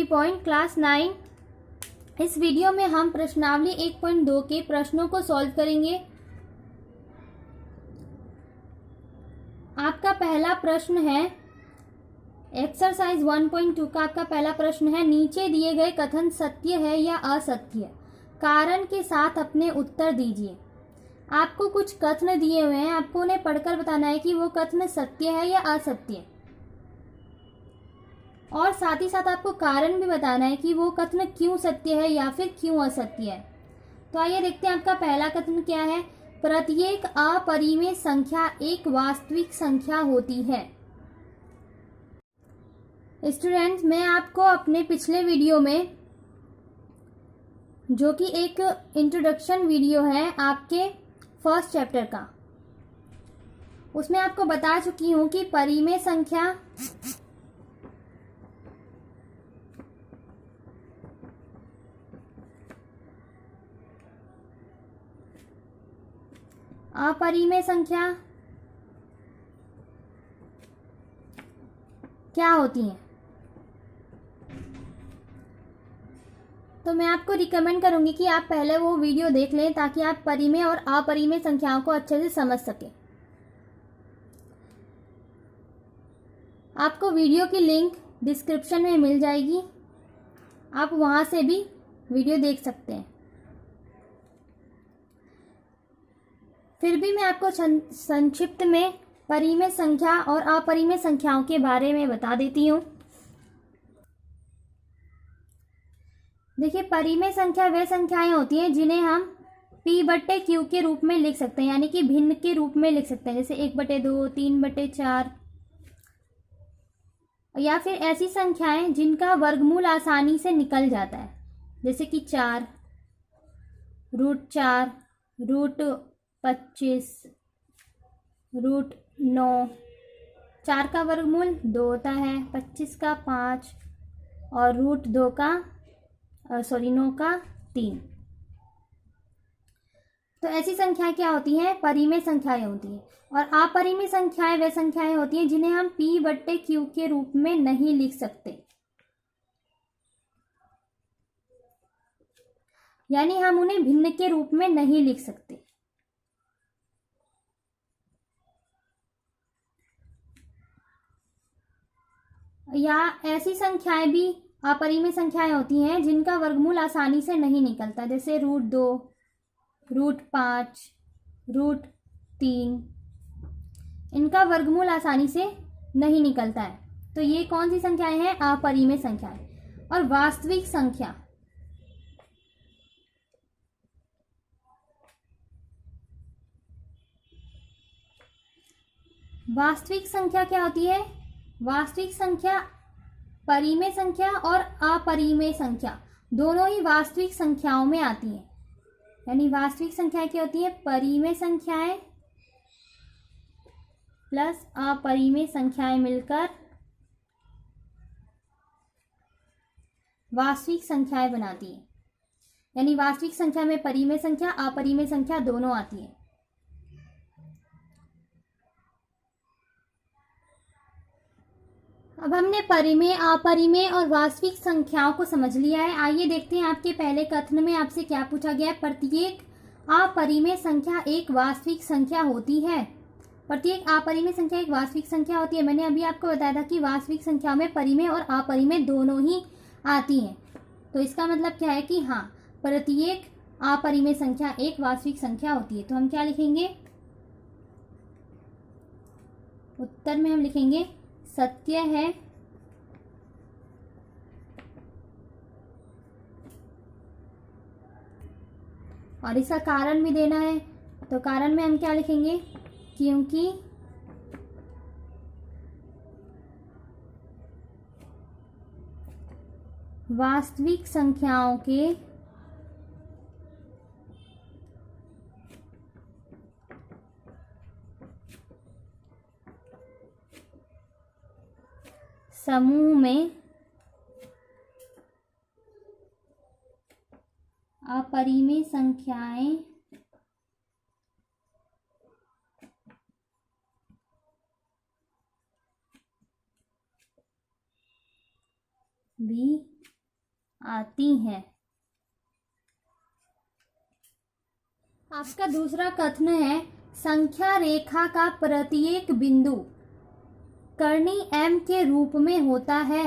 Point class 9। इस video में हम प्रश्नावली 1.2 के प्रश्नों को सॉल्व करेंगे। आपका पहला प्रश्न है एक्सरसाइज 1.2 का। आपका पहला प्रश्न है, नीचे दिए गए कथन सत्य है या असत्य, कारण के साथ अपने उत्तर दीजिए। आपको कुछ कथन दिए हुए हैं, आपको उन्हें पढ़कर बताना है कि वो कथन सत्य है या असत्य, और साथ ही साथ आपको कारण भी बताना है कि वो कथन क्यों सत्य है या फिर क्यों असत्य है। तो आइए देखते हैं आपका पहला कथन क्या है। प्रत्येक अपरिमेय संख्या एक वास्तविक संख्या होती है। स्टूडेंट्स, मैं आपको अपने पिछले वीडियो में, जो कि एक इंट्रोडक्शन वीडियो है आपके फर्स्ट चैप्टर का, उसमें आपको बता चुकी हूं कि परिमेय संख्या अपरिमेय संख्या क्या होती है। तो मैं आपको रिकमेंड करूंगी कि आप पहले वो वीडियो देख लें ताकि आप परिमेय और अपरिमेय संख्याओं को अच्छे से समझ सकें। आपको वीडियो की लिंक डिस्क्रिप्शन में मिल जाएगी, आप वहां से भी वीडियो देख सकते हैं। फिर भी मैं आपको संक्षिप्त में परिमेय संख्या और अपरिमेय संख्याओं के बारे में बता देती हूँ। देखिए, परिमेय संख्या वे संख्याएं होती हैं जिन्हें हम p/q के रूप में लिख सकते हैं, यानी कि भिन्न के रूप में लिख सकते हैं, जैसे 1/2, 3/4, या फिर ऐसी संख्याएं जिनका वर्गमूल आसानी से निकल जाता है, जैसे कि 4, √4, √25, √9। 4 का वर्गमूल 2 होता है, 25 का 5 और √2 का 9 का 3। तो ऐसी संख्याएं क्या होती हैं? परिमेय संख्याएं होती हैं। और अपरिमेय संख्याएं वे संख्याएं होती हैं जिन्हें हम p/q के रूप में नहीं लिख सकते, यानी हम उन्हें भिन्न के रूप में नहीं लिख सकते। या ऐसी संख्याएं भी अपरिमेय संख्याएं होती हैं जिनका वर्गमूल आसानी से नहीं निकलता, जैसे √2, √5, √3। इनका वर्गमूल आसानी से नहीं निकलता है। तो ये कौन सी संख्याएं हैं? अपरिमेय संख्याएं। और वास्तविक संख्या, वास्तविक संख्या क्या होती है? वास्तविक संख्या परिमेय संख्या और अपरिमेय संख्या दोनों ही वास्तविक संख्याओं में आती हैं। यानी वास्तविक संख्याएं क्या होती है? परिमेय संख्याएं प्लस अपरिमेय संख्याएं मिलकर वास्तविक संख्याएं बनाती हैं। यानी वास्तविक संख्या में परिमेय संख्या, अपरिमेय संख्या दोनों आती है। अब हमने परिमेय, अपरिमेय और वास्तविक संख्याओं को समझ लिया है। आइए देखते हैं आपके पहले कथन में आपसे क्या पूछा गया है। प्रत्येक अपरिमेय संख्या एक वास्तविक संख्या होती है। प्रत्येक अपरिमेय संख्या एक वास्तविक संख्या होती है। मैंने अभी आपको बताया था कि वास्तविक संख्याओं में परिमेय और अपरिमेय दोनों ही आती हैं। तो इसका मतलब क्या है कि हाँ, प्रत्येक अपरिमेय संख्या एक वास्तविक संख्या होती है। तो हम क्या लिखेंगे? उत्तर में हम लिखेंगे सत्य है और इसका कारण भी देना है। तो कारण में हम क्या लिखेंगे? क्योंकि वास्तविक संख्याओं के समूह में अपरिमेय संख्याएं भी आती हैं। आपका दूसरा कथन है, संख्या रेखा का प्रत्येक बिंदु कर्णी m के रूप में होता है,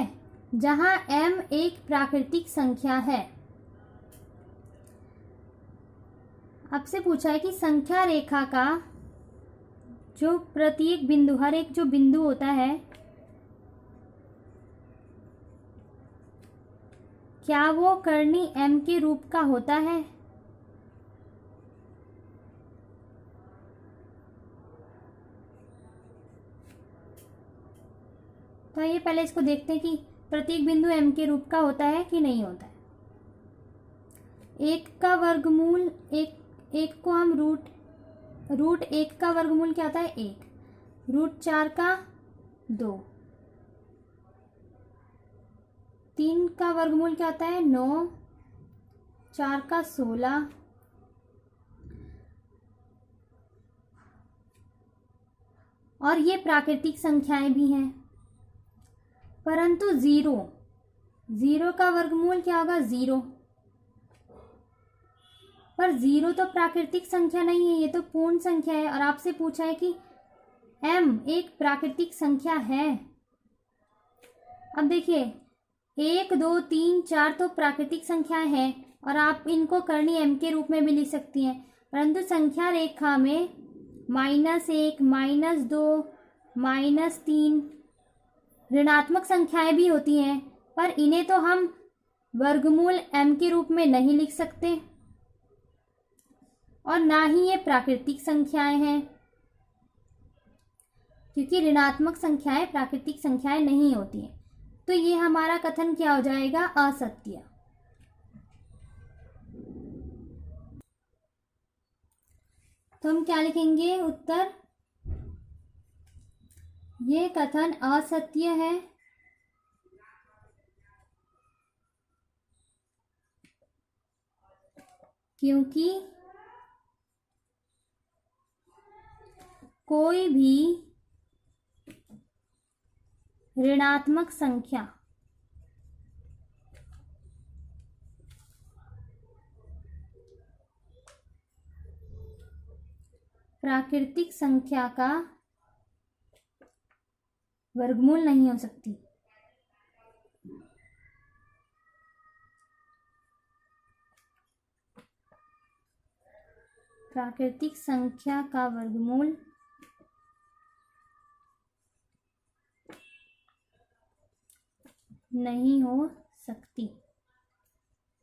जहां m एक प्राकृतिक संख्या है। आपसे पूछा है कि संख्या रेखा का जो प्रत्येक बिंदु, हर एक जो बिंदु होता है, क्या वो कर्णी m के रूप का होता है? तो ये पहले इसको देखते हैं कि प्रत्येक बिंदु m के रूप का होता है कि नहीं होता है। एक का वर्गमूल, एक को हम रूट एक का वर्गमूल क्या होता है? 1। रूट 4 का 2। 3 का वर्गमूल क्या होता है? 9। 4 का 16। और ये प्राकृतिक संख्याएं भी हैं, परंतु 0 का वर्गमूल क्या होगा? 0। पर 0 तो प्राकृतिक संख्या नहीं है, ये तो पूर्ण संख्या है। और आपसे पूछा है कि m एक प्राकृतिक संख्या है। अब देखिए, 1 2 3 4 तो प्राकृतिक संख्याएं हैं और आप इनको कर्णी m के रूप में भी लिख सकती हैं, परंतु संख्या रेखा में -1, -2, -3 ऋणात्मक संख्याएं भी होती हैं, पर इन्हें तो हम वर्गमूल m के रूप में नहीं लिख सकते और ना ही ये प्राकृतिक संख्याएं हैं, क्योंकि ऋणात्मक संख्याएं प्राकृतिक संख्याएं नहीं होती हैं। तो ये हमारा कथन क्या हो जाएगा? असत्य। तो हम क्या लिखेंगे उत्तर? ये कथन असत्य है, क्योंकि कोई भी ऋणात्मक संख्या प्राकृतिक संख्या का वर्गमूल नहीं हो सकती। प्राकृतिक संख्या का वर्गमूल नहीं हो सकती,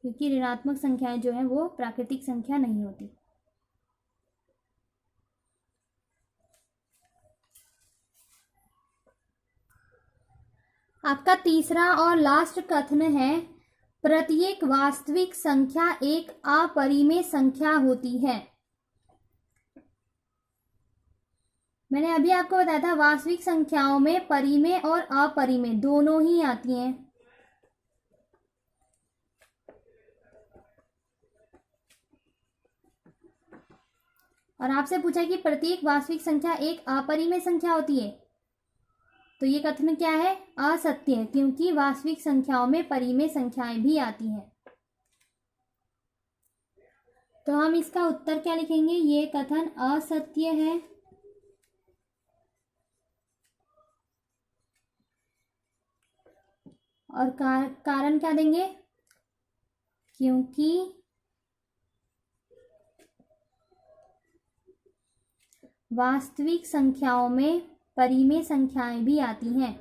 क्योंकि ऋणात्मक संख्याएं जो है वो प्राकृतिक संख्या नहीं होती। आपका तीसरा और लास्ट कथन है, प्रत्येक वास्तविक संख्या एक अपरिमेय संख्या होती है। मैंने अभी आपको बताया था, वास्तविक संख्याओं में परिमेय और अपरिमेय दोनों ही आती हैं। और आपसे पूछा कि प्रत्येक वास्तविक संख्या एक अपरिमेय संख्या होती है, तो ये कथन क्या है? असत्य है, क्योंकि वास्तविक संख्याओं में परिमेय संख्याएं भी आती हैं। तो हम इसका उत्तर क्या लिखेंगे? ये कथन असत्य है, और कारण क्या देंगे? क्योंकि वास्तविक संख्याओं में परिमेय संख्याएं भी आती हैं।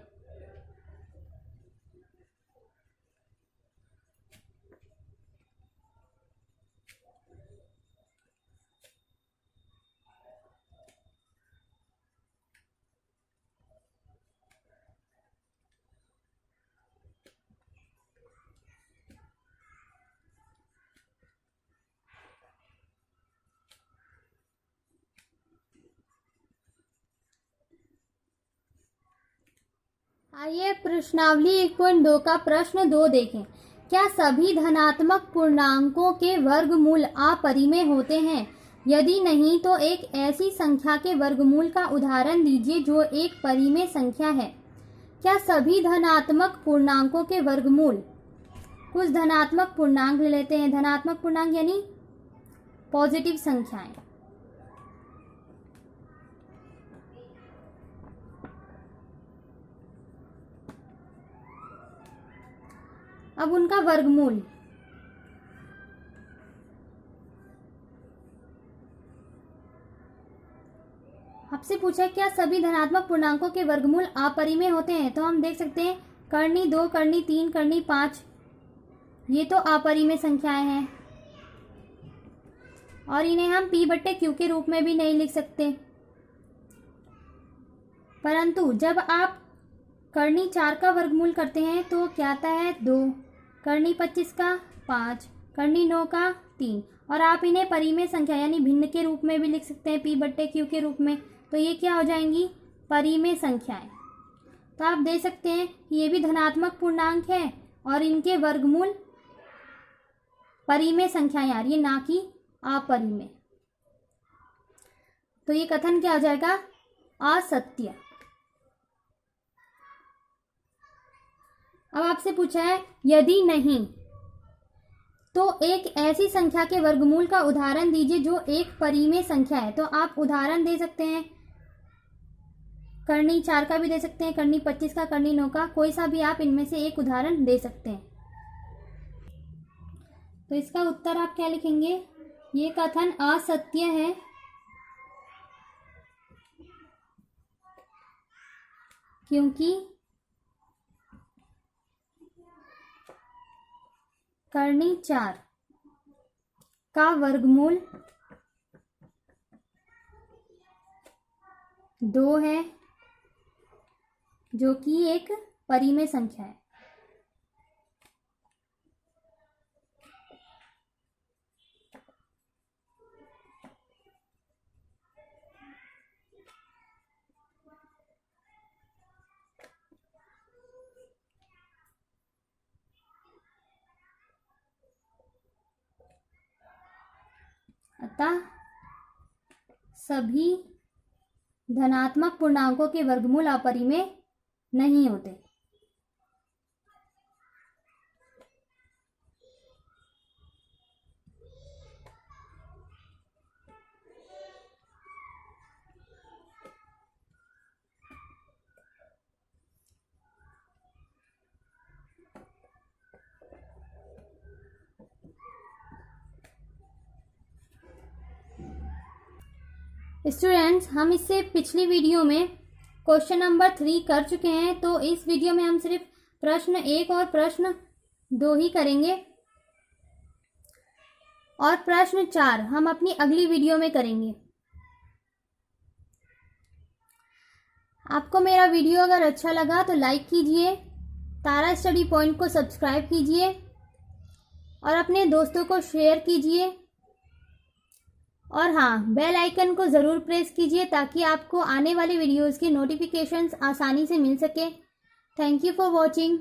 आइए प्रश्नावली 1.2 का प्रश्न 2 देखें। क्या सभी धनात्मक पूर्णांकों के वर्गमूल अपरिमेय होते हैं? यदि नहीं तो एक ऐसी संख्या के वर्गमूल का उदाहरण दीजिए जो एक परिमेय संख्या है। क्या सभी धनात्मक पूर्णांकों के वर्गमूल कुछ धनात्मक पूर्णांक ले लेते हैं। धनात्मक पूर्णांक यानी पॉजिटिव संख्याएं। अब उनका वर्गमूल। आपसे पूछा है क्या सभी धनात्मक पूर्णांकों के वर्गमूल अपरिमेय होते हैं? तो हम देख सकते हैं कर्णी 2, कर्णी 3, कर्णी 5, ये तो अपरिमेय संख्याएं हैं और इन्हें हम p/q के रूप में भी नहीं लिख सकते। परंतु जब आप कर्णी 4 का वर्गमूल करते हैं तो क्या आता है 2, कर्णी 25 का 5, कर्णी 9 का 3, और आप इन्हें परिमेय संख्या यानी भिन्न के रूप में भी लिख सकते हैं p/q के रूप में। तो ये क्या हो जाएंगी? परिमेय संख्याएं। तो आप देख सकते हैं ये भी धनात्मक पूर्णांक है और इनके वर्गमूल परिमेय संख्याएं आ रही है, ना कि अपरिमेय। तो ये कथन क्या हो जाएगा? असत्य। अब आपसे पूछा है यदि नहीं तो एक ऐसी संख्या के वर्गमूल का उदाहरण दीजिए जो एक परिमेय संख्या है। तो आप उदाहरण दे सकते हैं, कर्णी 4 का भी दे सकते हैं, कर्णी 25 का, कर्णी 9 का, कोई सा भी आप इनमें से एक उदाहरण दे सकते हैं। तो इसका उत्तर आप क्या लिखेंगे? ये कथन असत्य है क्योंकि कर्णी 4 का वर्गमूल 2 है जो कि एक परिमेय संख्या है। अतः सभी धनात्मक पूर्णांकों के वर्गमूल अपरिमेय नहीं होते। स्टूडेंट्स, हम इससे पिछली वीडियो में क्वेश्चन नंबर 3 कर चुके हैं, तो इस वीडियो में हम सिर्फ प्रश्न 1 और प्रश्न 2 ही करेंगे और प्रश्न 4 हम अपनी अगली वीडियो में करेंगे। आपको मेरा वीडियो अगर अच्छा लगा तो लाइक कीजिए, तारा स्टडी पॉइंट को सब्सक्राइब कीजिए और अपने दोस्तों को शेयर कीजिए। और हाँ, बेल आइकन को ज़रूर प्रेस कीजिए ताकि आपको आने वाले वीडियोज़ की नोटिफिकेशंस आसानी से मिल सके। Thank you for watching.